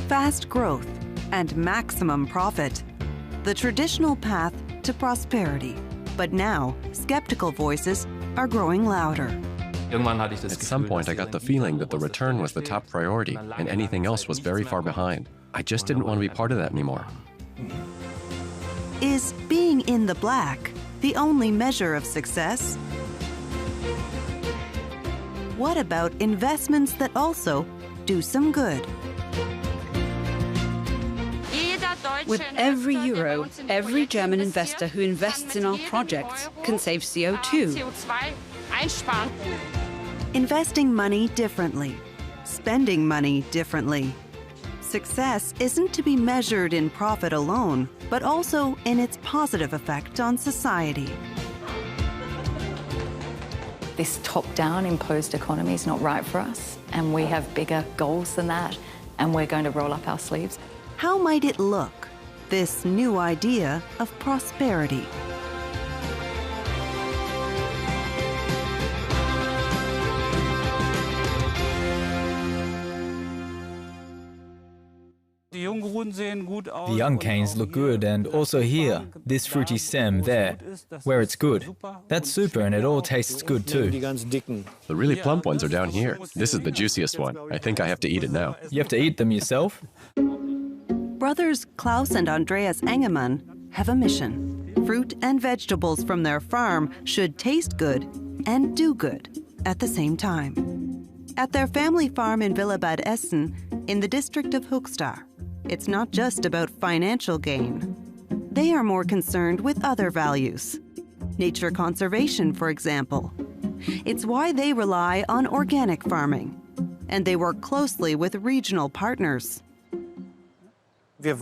fast growth, and maximum profit. The traditional path to prosperity. But now, skeptical voices are growing louder. At some point, I got the feeling that the return was the top priority and anything else was very far behind. I just didn't want to be part of that anymore. Is being in the black the only measure of success? What about investments that also do some good? With every euro, every German investor who invests in our projects can save CO2. Investing money differently, spending money differently. Success isn't to be measured in profit alone, but also in its positive effect on society. This top-down imposed economy is not right for us, and we have bigger goals than that, and we're going to roll up our sleeves. How might it look, this new idea of prosperity? The young canes look good, and also here, this fruity stem there, where it's good. That's super, and it all tastes good too. The really plump ones are down here. This is the juiciest one. I think I have to eat it now. You have to eat them yourself? Brothers Klaus and Andreas Engemann have a mission. Fruit and vegetables from their farm should taste good and do good at the same time. At their family farm in Willebad Essen, in the district of Höxter, it's not just about financial gain. They are more concerned with other values. Nature conservation, for example. It's why they rely on organic farming, and they work closely with regional partners. That's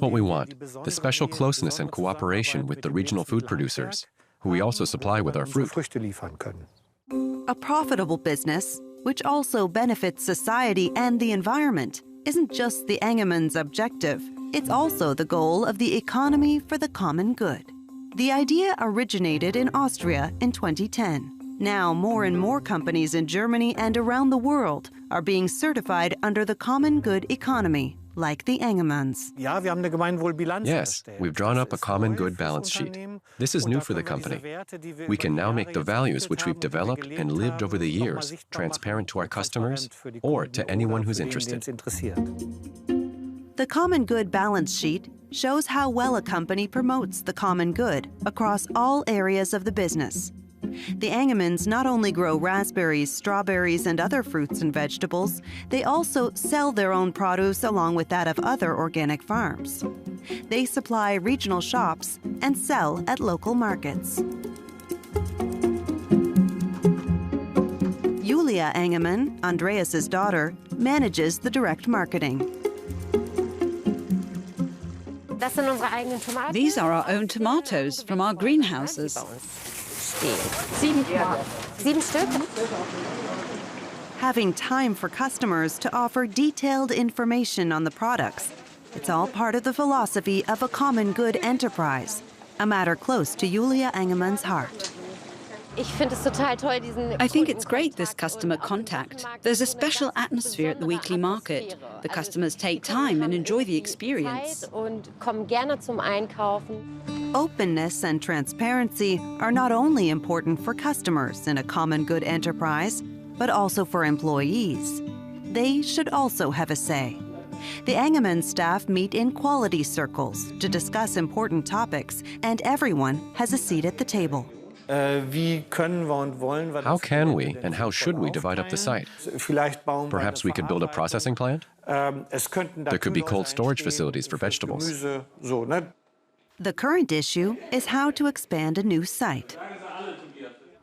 what we want, the special closeness and cooperation with the regional food producers, who we also supply with our fruit. A profitable business, which also benefits society and the environment, isn't just the Engemann's objective, it's also the goal of the economy for the common good. The idea originated in Austria in 2010. Now, more and more companies in Germany and around the world are being certified under the common good economy, like the Engemanns. Yes, we've drawn up a common good balance sheet. This is new for the company. We can now make the values which we've developed and lived over the years transparent to our customers or to anyone who's interested. The common good balance sheet shows how well a company promotes the common good across all areas of the business. The Engemanns not only grow raspberries, strawberries, and other fruits and vegetables, they also sell their own produce along with that of other organic farms. They supply regional shops and sell at local markets. Julia Engemann, Andreas's daughter, manages the direct marketing. These are our own tomatoes from our greenhouses. Having time for customers to offer detailed information on the products, it's all part of the philosophy of a common good enterprise, a matter close to Julia Engemann's heart. I think it's great, this customer contact. There's a special atmosphere at the weekly market. The customers take time and enjoy the experience. Openness and transparency are not only important for customers in a common good enterprise, but also for employees. They should also have a say. The Engemann staff meet in quality circles to discuss important topics, and everyone has a seat at the table. How can we and how should we divide up the site? Perhaps we could build a processing plant? There could be cold storage facilities for vegetables. The current issue is how to expand a new site.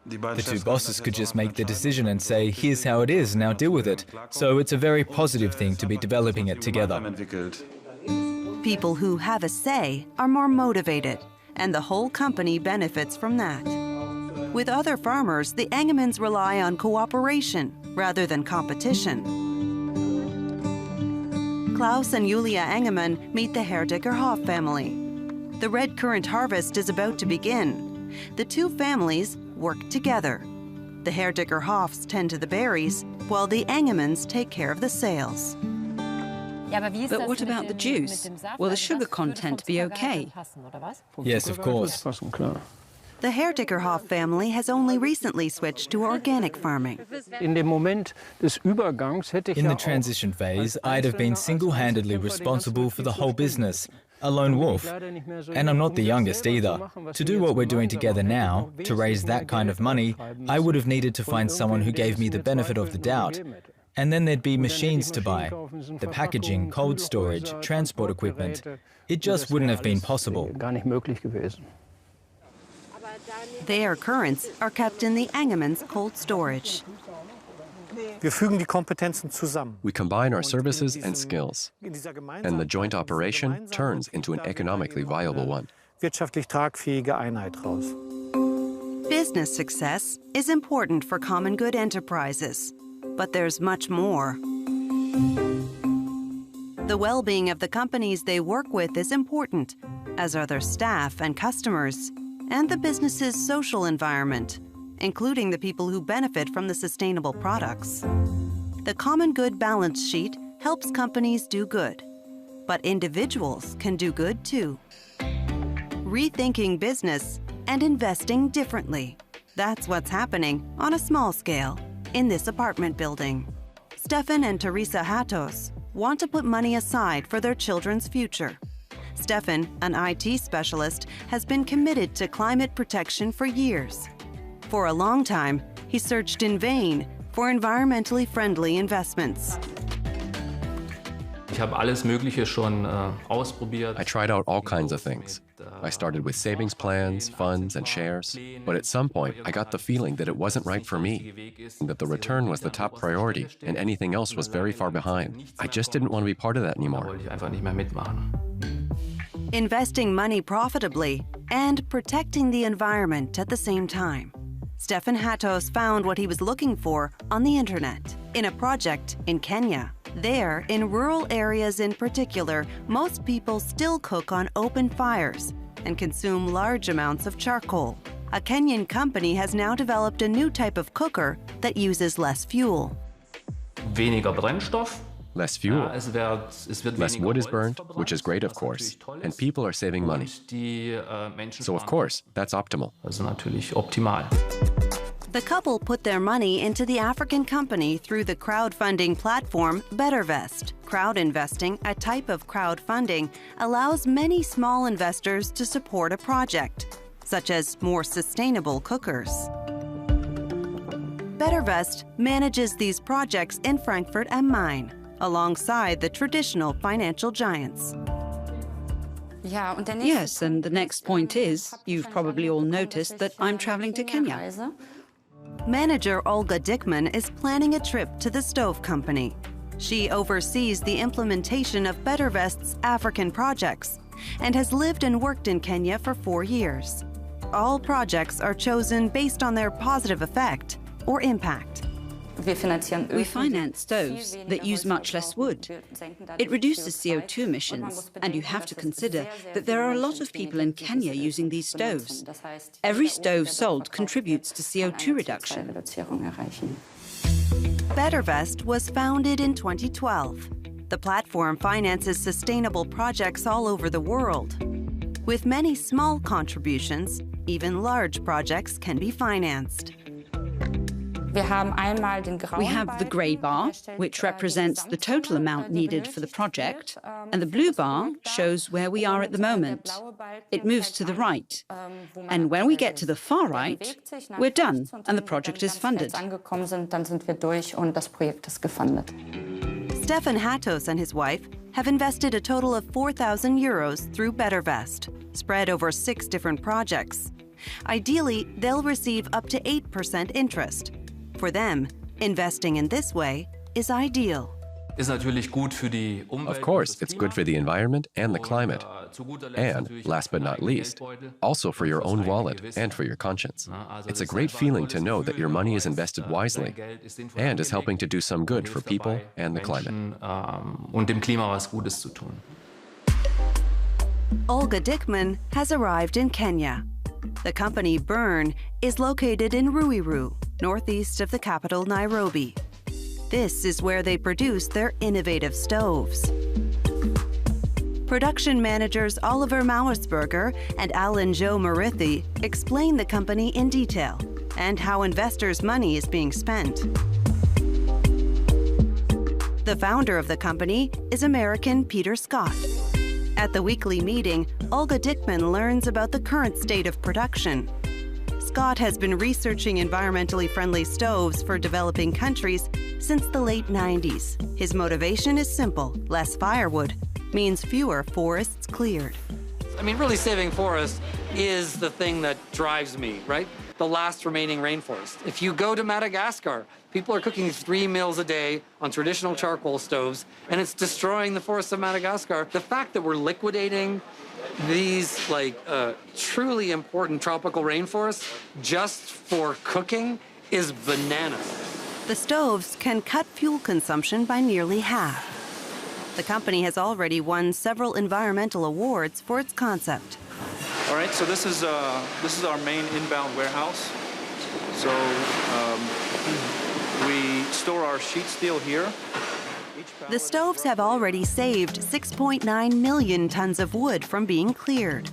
The two bosses could just make the decision and say, here's how it is, now deal with it. So it's a very positive thing to be developing it together. People who have a say are more motivated, and the whole company benefits from that. With other farmers, the Engemanns rely on cooperation rather than competition. Klaus and Julia Engemann meet the Herdiger-Hoff family. The red currant harvest is about to begin. The two families work together. The Herdiger-Hoffs tend to the berries, while the Engemanns take care of the sales. But what about the juice? Will the sugar content be okay? Yes, of course. The Hertigerhoff family has only recently switched to organic farming. In the transition phase, I'd have been single-handedly responsible for the whole business, a lone wolf. And I'm not the youngest either. To do what we're doing together now, to raise that kind of money, I would have needed to find someone who gave me the benefit of the doubt. And then there'd be machines to buy, the packaging, cold storage, transport equipment. It just wouldn't have been possible. Their currants are kept in the Engeman's cold storage. We combine our services and skills, and the joint operation turns into an economically viable one. Business success is important for common good enterprises, but there's much more. The well-being of the companies they work with is important, as are their staff and customers, and the business's social environment, including the people who benefit from the sustainable products. The Common Good Balance Sheet helps companies do good, but individuals can do good too. Rethinking business and investing differently. That's what's happening on a small scale in this apartment building. Stefan and Teresa Hattos want to put money aside for their children's future. Stefan, an IT specialist, has been committed to climate protection for years. For a long time, he searched in vain for environmentally friendly investments. I tried out all kinds of things. I started with savings plans, funds, and shares. But at some point, I got the feeling that it wasn't right for me, and that the return was the top priority, and anything else was very far behind. I just didn't want to be part of that anymore. Investing money profitably and protecting the environment at the same time. Stefan Hattos found what he was looking for on the internet, in a project in Kenya. There, in rural areas in particular, most people still cook on open fires and consume large amounts of charcoal. A Kenyan company has now developed a new type of cooker that uses less fuel. Less fuel. Less wood is burned, which is great, of course, and people are saving money. So, of course, that's optimal. The couple put their money into the African company through the crowdfunding platform BetterVest. Crowd investing, a type of crowdfunding, allows many small investors to support a project, such as more sustainable cookers. BetterVest manages these projects in Frankfurt am Main, alongside the traditional financial giants. Yes, and the next point is, you've probably all noticed that I'm traveling to Kenya. Manager Olga Dickman is planning a trip to the stove company. She oversees the implementation of BetterVest's African projects and has lived and worked in Kenya for 4 years. All projects are chosen based on their positive effect or impact. We finance stoves that use much less wood. It reduces CO2 emissions, and you have to consider that there are a lot of people in Kenya using these stoves. Every stove sold contributes to CO2 reduction. BetterVest was founded in 2012. The platform finances sustainable projects all over the world. With many small contributions, even large projects can be financed. We have the grey bar, which represents the total amount needed for the project, and the blue bar shows where we are at the moment. It moves to the right, and when we get to the far right, we're done, and the project is funded. Stefan Hattos and his wife have invested a total of 4,000 euros through BetterVest, spread over 6 different projects. Ideally, they'll receive up to 8% interest. For them, investing in this way is ideal. Of course, it's good for the environment and the climate. And, last but not least, also for your own wallet and for your conscience. It's a great feeling to know that your money is invested wisely and is helping to do some good for people and the climate. Olga Dickman has arrived in Kenya. The company Burn is located in Ruiru, northeast of the capital Nairobi. This is where they produce their innovative stoves. Production managers Oliver Mauersberger and Alan Joe Marithi explain the company in detail and how investors' money is being spent. The founder of the company is American Peter Scott. At the weekly meeting, Olga Dickman learns about the current state of production. Scott has been researching environmentally friendly stoves for developing countries since the late 90s. His motivation is simple: less firewood means fewer forests cleared. I mean, really saving forests is the thing that drives me, right? The last remaining rainforest. If you go to Madagascar, people are cooking 3 meals a day on traditional charcoal stoves, and it's destroying the forests of Madagascar. The fact that we're liquidating these truly important tropical rainforests just for cooking is bananas. The stoves can cut fuel consumption by nearly half. The company has already won several environmental awards for its concept. All right, so this is our main inbound warehouse. So we store our sheet steel here. The stoves have already saved 6.9 million tons of wood from being cleared.